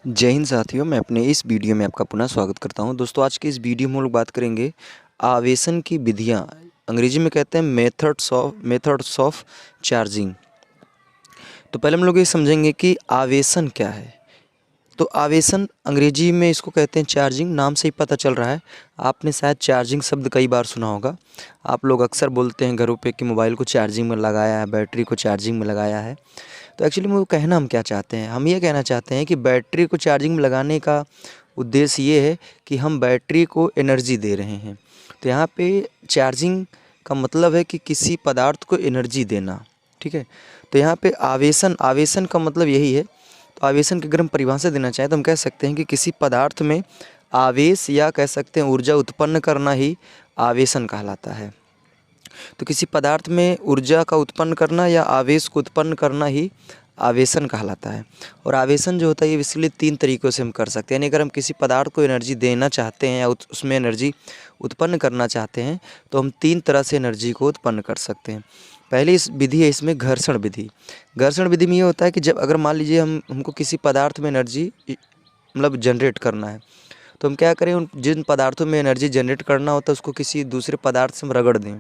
जय हिंद साथियों, मैं अपने इस वीडियो में आपका पुनः स्वागत करता हूं। दोस्तों, आज के इस वीडियो में हम लोग बात करेंगे आवेशन की विधियां। अंग्रेजी में कहते हैं मेथड्स ऑफ चार्जिंग। तो पहले हम लोग ये समझेंगे कि आवेशन क्या है। तो आवेशन अंग्रेजी में इसको कहते हैं चार्जिंग। नाम से ही पता चल रहा है। आपने शायद चार्जिंग शब्द कई बार सुना होगा। आप लोग अक्सर बोलते हैं घरों पे कि मोबाइल को चार्जिंग में लगाया है, बैटरी को चार्जिंग में लगाया है। तो एक्चुअली में वो कहना हम क्या चाहते हैं, हम ये कहना चाहते हैं कि बैटरी को चार्जिंग में लगाने का उद्देश्य ये है कि हम बैटरी को एनर्जी दे रहे हैं। तो यहाँ पे चार्जिंग का मतलब है कि किसी पदार्थ को एनर्जी देना। ठीक है। तो यहाँ पे आवेशन आवेशन का मतलब यही है। तो आवेशन की अगर हम परिभाषा देना चाहें तो हम कह सकते हैं कि किसी पदार्थ में आवेश या कह सकते हैं ऊर्जा उत्पन्न करना ही आवेशन कहलाता है। तो किसी पदार्थ में ऊर्जा का उत्पन्न करना या आवेश को उत्पन्न करना ही आवेशन कहलाता है। और आवेशन जो होता है ये इसलिए 3 तरीक़ों से हम कर सकते हैं। यानी अगर हम किसी पदार्थ को एनर्जी देना चाहते हैं या उसमें एनर्जी उत्पन्न करना चाहते हैं तो हम 3 तरह से एनर्जी को उत्पन्न कर सकते हैं। पहली इस विधि है इसमें घर्षण विधि। घर्षण विधि में ये होता है कि जब अगर मान लीजिए हमको किसी पदार्थ में एनर्जी मतलब जनरेट करना है तो हम क्या करें, उन जिन पदार्थों में एनर्जी जनरेट करना होता है उसको किसी दूसरे पदार्थ से हम रगड़ दें।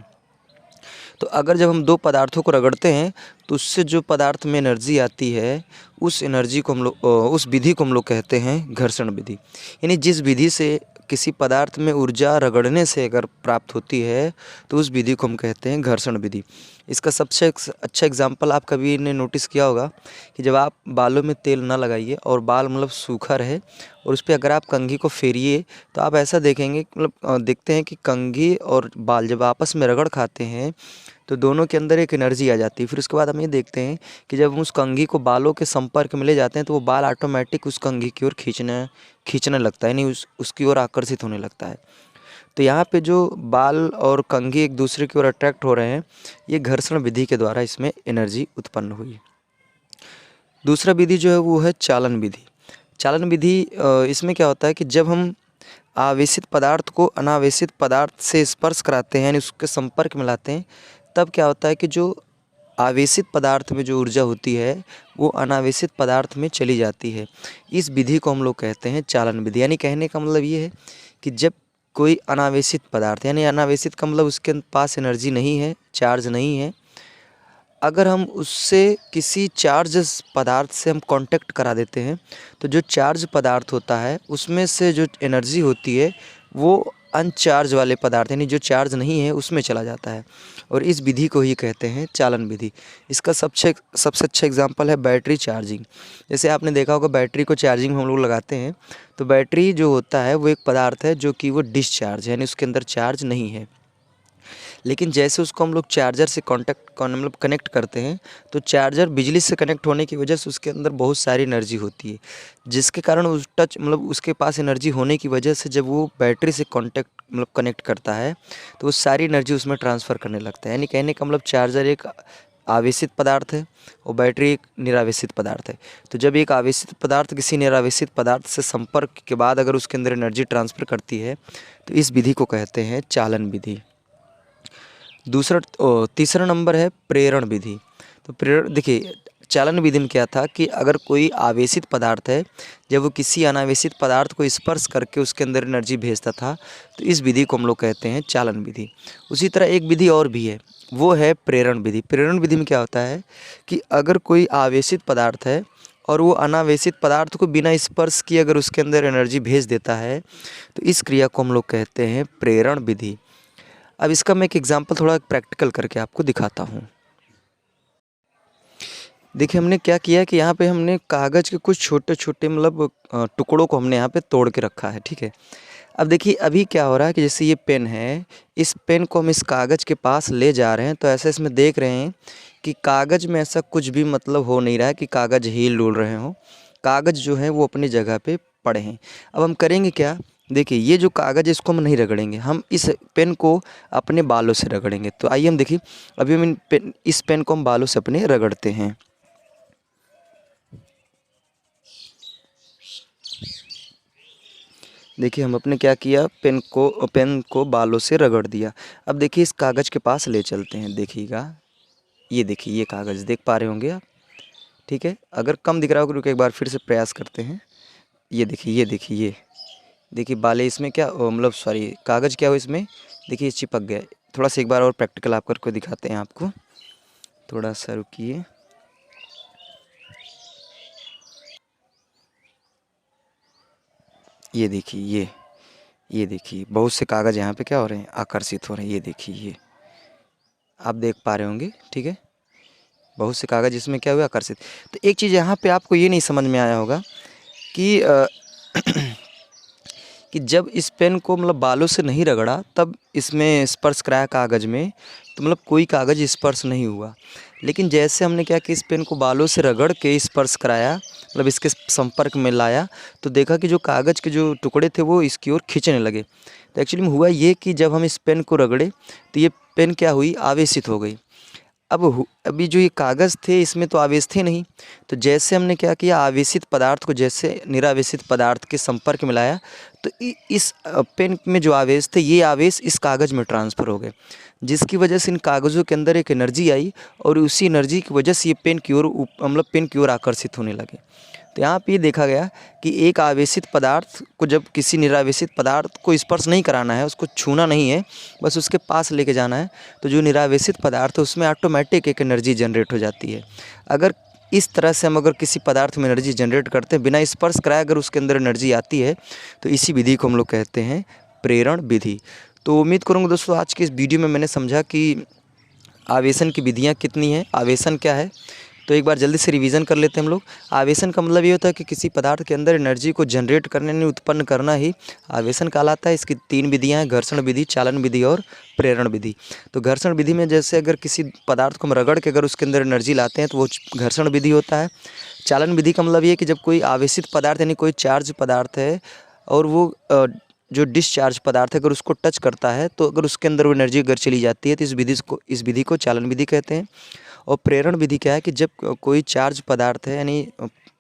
तो अगर जब हम 2 पदार्थों को रगड़ते हैं तो उससे जो पदार्थ में एनर्जी आती है उस एनर्जी को हम लोग उस विधि को हम लोग कहते हैं घर्षण विधि। यानी जिस विधि से किसी पदार्थ में ऊर्जा रगड़ने से अगर प्राप्त होती है तो उस विधि को हम कहते हैं घर्षण विधि। इसका सबसे अच्छा एग्जाम्पल आप कभी ने नोटिस किया होगा कि जब आप बालों में तेल ना लगाइए और बाल मतलब सूखा रहे और उस पर अगर आप कंघी को फेरिए तो आप ऐसा देखेंगे मतलब देखते हैं कि कंघी और बाल जब आपस में रगड़ खाते हैं तो दोनों के अंदर एक एनर्जी आ जाती है। फिर उसके बाद हम ये देखते हैं कि जब हम उस कंघी को बालों के संपर्क में ले जाते हैं तो वो बाल ऑटोमेटिक उस कंघी की ओर खींचने लगता है, यानी उसकी ओर आकर्षित होने लगता है। तो यहाँ पे जो बाल और कंघी एक दूसरे की ओर अट्रैक्ट हो रहे हैं, ये घर्षण विधि के द्वारा इसमें एनर्जी उत्पन्न हुई। दूसरा विधि जो है वो है चालन विधि। चालन विधि इसमें क्या होता है कि जब हम आवेशित पदार्थ को अनावेशित पदार्थ से स्पर्श कराते हैं यानी उसके संपर्क में लाते हैं, तब क्या होता है कि जो आवेशित पदार्थ में जो ऊर्जा होती है वो अनावेशित पदार्थ में चली जाती है। इस विधि को हम लोग कहते हैं चालन विधि। यानी कहने का मतलब ये है कि जब कोई अनावेशित पदार्थ, यानी अनावेशित का मतलब उसके पास एनर्जी नहीं है, चार्ज नहीं है, अगर हम उससे किसी चार्ज पदार्थ से हम कांटेक्ट करा देते हैं तो जो चार्ज पदार्थ होता है उसमें से जो एनर्जी होती है वो अनचार्ज वाले पदार्थ यानी जो चार्ज नहीं है उसमें चला जाता है। और इस विधि को ही कहते हैं चालन विधि। इसका सबसे सबसे अच्छा एग्जांपल है बैटरी चार्जिंग। जैसे आपने देखा होगा बैटरी को चार्जिंग में हम लोग लगाते हैं तो बैटरी जो होता है वो एक पदार्थ है जो कि वो डिस्चार्ज है यानी उसके अंदर चार्ज नहीं है। लेकिन जैसे उसको हम लोग चार्जर से मतलब कनेक्ट करते हैं तो चार्जर बिजली से कनेक्ट होने की वजह से उसके अंदर बहुत सारी एनर्जी होती है, जिसके कारण उस मतलब उसके पास एनर्जी होने की वजह से जब वो बैटरी से कनेक्ट करता है तो वो सारी एनर्जी उसमें ट्रांसफ़र करने लगता है। यानी कहने का मतलब चार्जर एक आवेशित पदार्थ है और बैटरी एक निरावेशित पदार्थ है। तो जब एक आवेशित पदार्थ किसी निरावेशित पदार्थ से संपर्क के बाद अगर उसके अंदर एनर्जी ट्रांसफ़र करती है तो इस विधि को कहते हैं चालन विधि। तीसरा नंबर है प्रेरण विधि। तो प्रेरण देखिए, चालन विधि में क्या था कि अगर कोई आवेशित पदार्थ है जब वो किसी अनावेशित पदार्थ को स्पर्श करके उसके अंदर एनर्जी भेजता था तो इस विधि को हम लोग कहते हैं चालन विधि। उसी तरह एक विधि और भी है, वो है प्रेरण विधि। प्रेरण विधि में क्या होता है कि अगर कोई आवेशित पदार्थ है और वो अनावेशित पदार्थ को बिना स्पर्श किए अगर उसके अंदर एनर्जी भेज देता है तो इस क्रिया को हम लोग कहते हैं प्रेरण विधि। अब इसका मैं एक एग्जांपल थोड़ा प्रैक्टिकल करके आपको दिखाता हूँ। देखिए हमने क्या किया कि यहाँ पे हमने कागज़ के कुछ छोटे छोटे मतलब टुकड़ों को हमने यहाँ पे तोड़ के रखा है। ठीक है। अब देखिए अभी क्या हो रहा है कि जैसे ये पेन है, इस पेन को हम इस कागज़ के पास ले जा रहे हैं तो ऐसे इसमें देख रहे हैं कि कागज़ में ऐसा कुछ भी मतलब हो नहीं रहा है कि कागज़ हिल डुल रहे हों। कागज़ जो है वो अपनी जगह पे पड़े हैं। अब हम करेंगे क्या, देखिए ये जो कागज़ है इसको हम नहीं रगड़ेंगे, हम इस पेन को अपने बालों से रगड़ेंगे। तो आइए हम देखिए अभी हम इस पेन को हम बालों से अपने रगड़ते हैं। देखिए हम अपने क्या किया, पेन को बालों से रगड़ दिया। अब देखिए इस कागज़ के पास ले चलते हैं, देखिएगा ये देखिए ये कागज़ देख पा रहे होंगे आप। ठीक है, अगर कम दिख रहा होगा तो एक बार फिर से प्रयास करते हैं। ये देखिए, ये देखिए, ये देखिए बाले इसमें क्या मतलब सॉरी कागज़ क्या हो इसमें, देखिए चिपक गया है। थोड़ा सा एक बार और प्रैक्टिकल आप करके दिखाते हैं आपको, थोड़ा सा रुकिए। ये देखिए, ये देखिए बहुत से कागज़ यहाँ पे क्या हो रहे हैं, आकर्षित हो रहे हैं। ये देखिए, ये आप देख पा रहे होंगे, ठीक है। बहुत से कागज़ इसमें क्या हुए, आकर्षित। तो एक चीज़ यहाँ पे आपको ये नहीं समझ में आया होगा कि कि जब इस पेन को मतलब बालों से नहीं रगड़ा तब इसमें स्पर्श कराया कागज़ में, तो मतलब कोई कागज़ स्पर्श नहीं हुआ। लेकिन जैसे हमने क्या कि इस पेन को बालों से रगड़ के स्पर्श कराया, मतलब इसके संपर्क में लाया, तो देखा कि जो कागज़ के जो टुकड़े थे वो इसकी ओर खींचने लगे। तो एक्चुअली में हुआ ये कि जब हम इस पेन को रगड़े तो ये पेन क्या हुई, आवेशित हो गई। अभी जो ये कागज़ थे इसमें तो आवेश थे नहीं, तो जैसे हमने क्या किया, आवेशित पदार्थ को जैसे निरावेशित पदार्थ के संपर्क में लाया, तो इस पेन में जो आवेश थे ये आवेश इस कागज़ में ट्रांसफ़र हो गए, जिसकी वजह से इन कागज़ों के अंदर एक एनर्जी आई और उसी एनर्जी की वजह से ये पेन की ओर मतलब पेन की ओर आकर्षित होने लगे। तो यहाँ पे ये देखा गया कि एक आवेशित पदार्थ को जब किसी निरावेशित पदार्थ को स्पर्श नहीं कराना है, उसको छूना नहीं है, बस उसके पास लेके जाना है, तो जो निरावेशित पदार्थ है उसमें ऑटोमेटिक एक एनर्जी जनरेट हो जाती है। अगर इस तरह से हम अगर किसी पदार्थ में एनर्जी जनरेट करते हैं बिना स्पर्श कराए, अगर उसके अंदर एनर्जी आती है, तो इसी विधि को हम लोग कहते हैं प्रेरण विधि। तो उम्मीद करूँगा दोस्तों आज की इस वीडियो में मैंने समझा कि आवेशन की विधियाँ कितनी हैं, आवेशन क्या है। तो एक बार जल्दी से रिवीजन कर लेते हैं हम लोग। आवेशन का मतलब ये होता है कि किसी पदार्थ के अंदर एनर्जी को जनरेट करने यानी उत्पन्न करना ही आवेशन कहलाता है। इसकी 3 विधियाँ हैं, घर्षण विधि, चालन विधि और प्रेरण विधि। तो घर्षण विधि में जैसे अगर किसी पदार्थ को हम रगड़ के अगर उसके अंदर एनर्जी लाते हैं तो वो घर्षण विधि होता है। चालन विधि का मतलब ये है कि जब कोई आवेशित पदार्थ यानी कोई चार्ज पदार्थ है और वो जो डिस्चार्ज पदार्थ है अगर उसको टच करता है, तो अगर उसके अंदर वो एनर्जी अगर चली जाती है तो इस विधि को चालन विधि कहते हैं। और प्रेरण विधि क्या है कि जब कोई चार्ज पदार्थ है यानी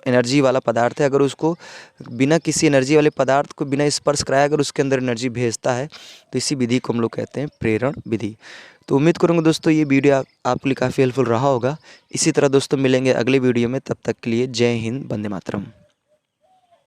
एनर्जी वाला पदार्थ है, अगर उसको बिना किसी एनर्जी वाले पदार्थ को बिना स्पर्श कराए अगर उसके अंदर एनर्जी भेजता है, तो इसी विधि को हम लोग कहते हैं प्रेरण विधि। तो उम्मीद करूँगा दोस्तों ये वीडियो आपके लिए काफ़ी हेल्पफुल रहा होगा। इसी तरह दोस्तों मिलेंगे अगले वीडियो में, तब तक के लिए जय हिंद, वंदे मातरम।